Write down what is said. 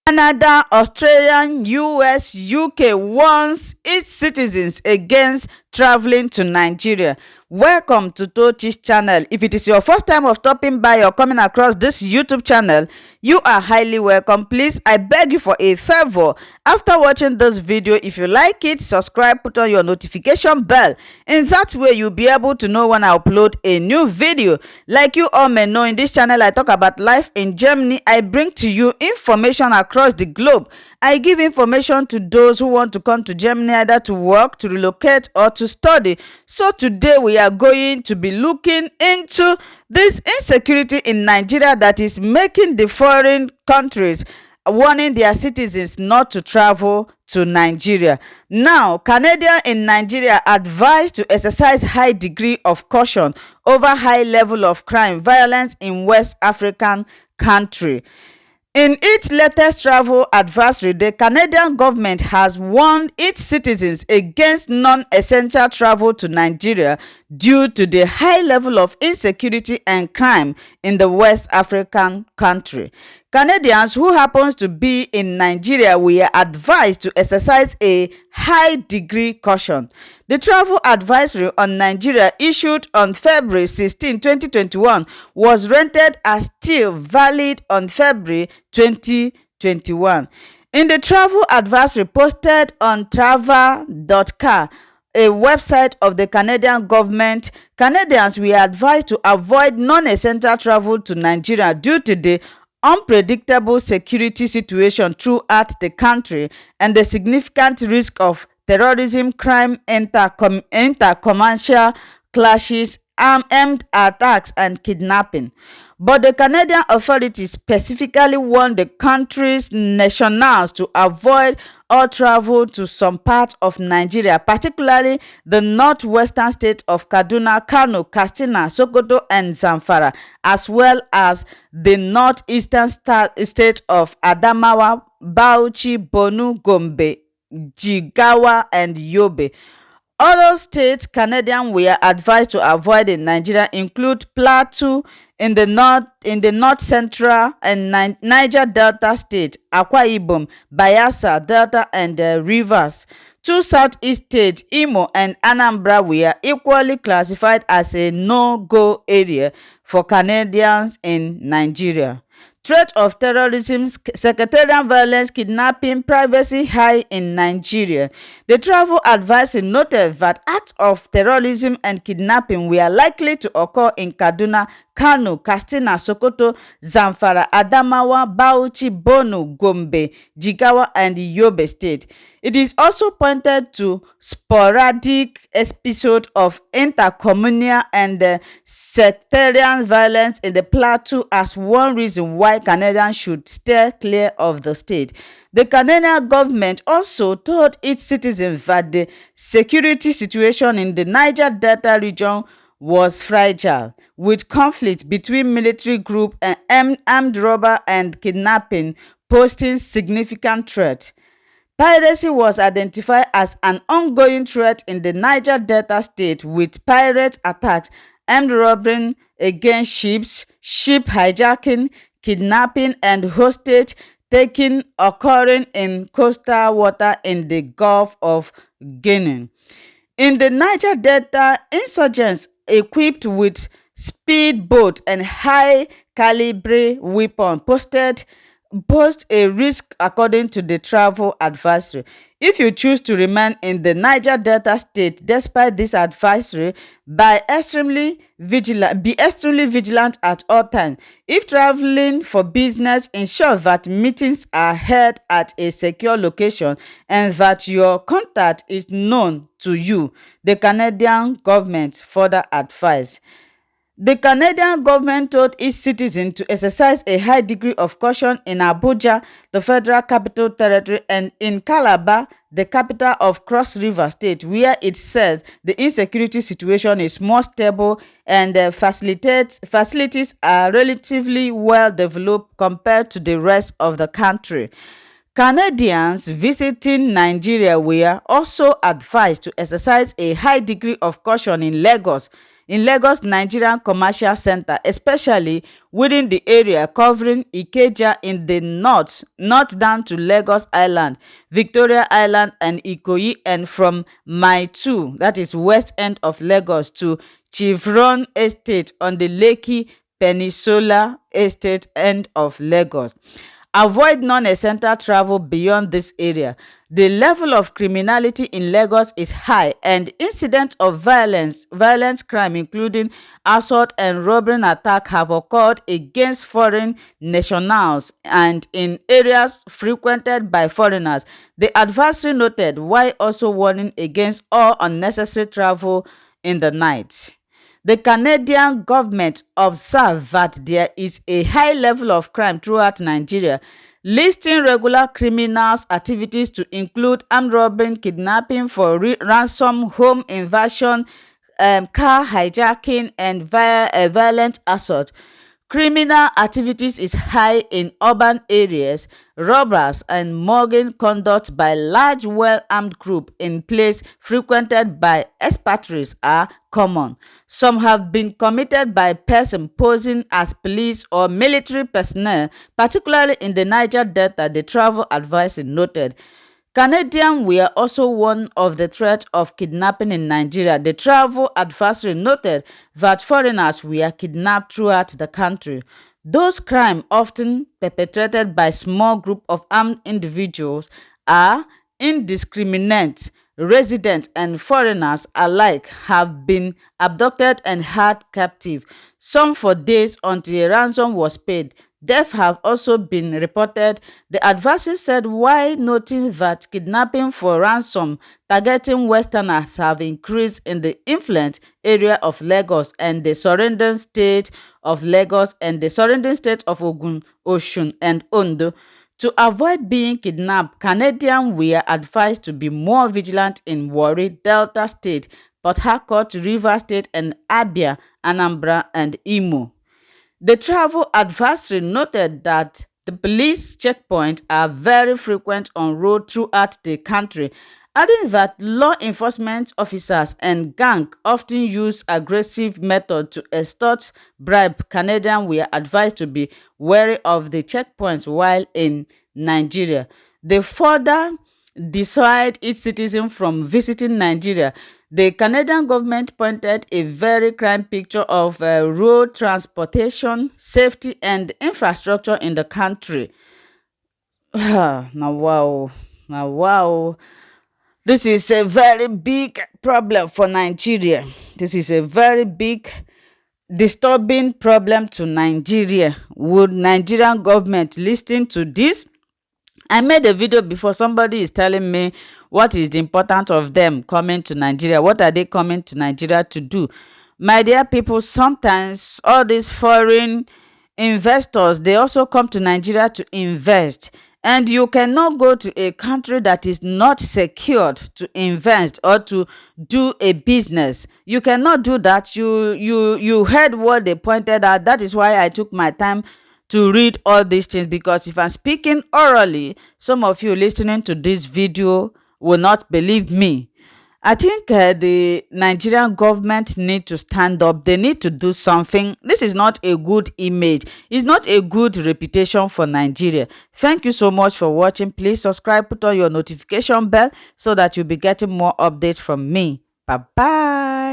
Canada, Australia, US, UK warns its citizens against traveling to Nigeria. Welcome to Tochi's channel. If it is your first time of stopping by or coming across this YouTube channel, you are highly welcome. Please, I beg you for a favor. After watching this video, if you like it, subscribe, put on your notification bell. In that way, you'll be able to know when I upload a new video. Like you all may know, in this channel, I talk about life in Germany. I bring to you information across the globe. I give information to those who want to come to Germany either to work, to relocate, or to study. So today we are going to be looking into this insecurity in Nigeria that is making the foreign countries warning their citizens not to travel to Nigeria. Now, Canadians in Nigeria advised to exercise high degree of caution over high level of crime, violence in West African country. In its latest travel advisory, the Canadian government has warned its citizens against non-essential travel to Nigeria due to the high level of insecurity and crime in the West African country. Canadians who happens to be in Nigeria were advised to exercise a high degree caution. The travel advisory on Nigeria issued on February 16, 2021 was rendered as still valid on February 2021. In the travel advisory posted on travel.ca, a website of the Canadian government, Canadians were advised to avoid non-essential travel to Nigeria due to the unpredictable security situation throughout the country and the significant risk of terrorism, crime, inter-commercial clashes, armed attacks, and kidnapping. But the Canadian authorities specifically warned the country's nationals to avoid all travel to some parts of Nigeria, particularly the northwestern states of Kaduna, Kano, Katsina, Sokoto, and Zamfara, as well as the northeastern state of Adamawa, Bauchi, Borno, Gombe, Jigawa, and Yobe. Other states Canadians were advised to avoid in Nigeria include Plateau in the north central and Niger Delta state, Akwa Ibom, Bayelsa Delta, and Rivers. Two southeast states, Imo and Anambra, were equally classified as a no-go area for Canadians in Nigeria. Threat of terrorism, sectarian violence, kidnapping, privacy high in Nigeria. The travel advisory noted that acts of terrorism and kidnapping were likely to occur in Kaduna, Kano, Katsina, Sokoto, Zamfara, Adamawa, Bauchi, Borno, Gombe, Jigawa, and Yobe state. It is also pointed to sporadic episodes of intercommunal and sectarian violence in the plateau as one reason why Canadians should steer clear of the state. The Canadian government also told its citizens that the security situation in the Niger Delta region was fragile, with conflict between military groups and armed robber and kidnapping posing significant threat. Piracy was identified as an ongoing threat in the Niger Delta state, with pirate attacks, armed robbery against ships, ship hijacking, kidnapping, and hostage taking occurring in coastal water in the Gulf of Guinea. In the Niger Delta, insurgents equipped with speedboat and high-caliber weapons pose a risk according to the travel advisory. If you choose to remain in the Niger Delta state despite this advisory, be extremely vigilant at all times. If traveling for business, ensure that meetings are held at a secure location and that your contact is known to you, the Canadian government further advised. The Canadian government told its citizens to exercise a high degree of caution in Abuja, the Federal Capital Territory, and in Calabar, the capital of Cross River State, where it says the insecurity situation is more stable and facilities are relatively well developed compared to the rest of the country. Canadians visiting Nigeria were also advised to exercise a high degree of caution in Lagos, in Lagos Nigerian Commercial Center, especially within the area covering Ikeja in the north down to Lagos Island, Victoria Island and Ikoyi, and from Mile 2, that is west end of Lagos, to Chevron Estate on the Lekki Peninsula Estate end of Lagos. Avoid non-essential travel beyond this area. The level of criminality in Lagos is high, and incidents of violent crime including assault and robbery and attack have occurred against foreign nationals and in areas frequented by foreigners. The advisory noted, while also warning against all unnecessary travel in the night. The Canadian government observed that there is a high level of crime throughout Nigeria, listing regular criminals' activities to include armed robbery, kidnapping for ransom, home invasion, car hijacking, and violent assault. Criminal activities is high in urban areas. Robbers and mugging conduct by large well-armed groups in places frequented by expatriates are common. Some have been committed by persons posing as police or military personnel, particularly in the Niger Delta, the travel advisory noted. Canadians were also warned of the threat of kidnapping in Nigeria. The travel advisory noted that foreigners were kidnapped throughout the country. Those crimes, often perpetrated by small groups of armed individuals, are indiscriminate. Residents and foreigners alike have been abducted and held captive, some for days until a ransom was paid. Deaths have also been reported, the advisory said, while noting that kidnapping for ransom targeting Westerners have increased in the influent area of Lagos and the surrounding state of Lagos and the surrounding state of Ogun, Osun, and Ondo. To avoid being kidnapped, Canadians were advised to be more vigilant in Warri, Delta State, Port Harcourt, Rivers State, and Abia, Anambra, and Imo. The travel advisory noted that the police checkpoints are very frequent on roads throughout the country, adding that law enforcement officers and gangs often use aggressive methods to extort bribe. Canadians were advised to be wary of the checkpoints while in Nigeria. They further dissuade its citizens from visiting Nigeria. The Canadian government pointed a very clear picture of road transportation, safety, and infrastructure in the country. Now, wow. This is a very big problem for Nigeria. This is a very big, disturbing problem to Nigeria. Would Nigerian government listen to this? I made a video before. Somebody is telling me what is the importance of them coming to Nigeria. What are they coming to Nigeria to do? My dear people, sometimes all these foreign investors, they also come to Nigeria to invest. And you cannot go to a country that is not secured to invest or to do a business. You cannot do that. You heard what they pointed out. That is why I took my time to read all these things, because if I'm speaking orally, some of you listening to this video will not believe me. I think the Nigerian government need to stand up. They need to do something. This is not a good image. It's not a good reputation for Nigeria. Thank you so much for watching. Please subscribe, put on your notification bell so that you'll be getting more updates from me. Bye-bye.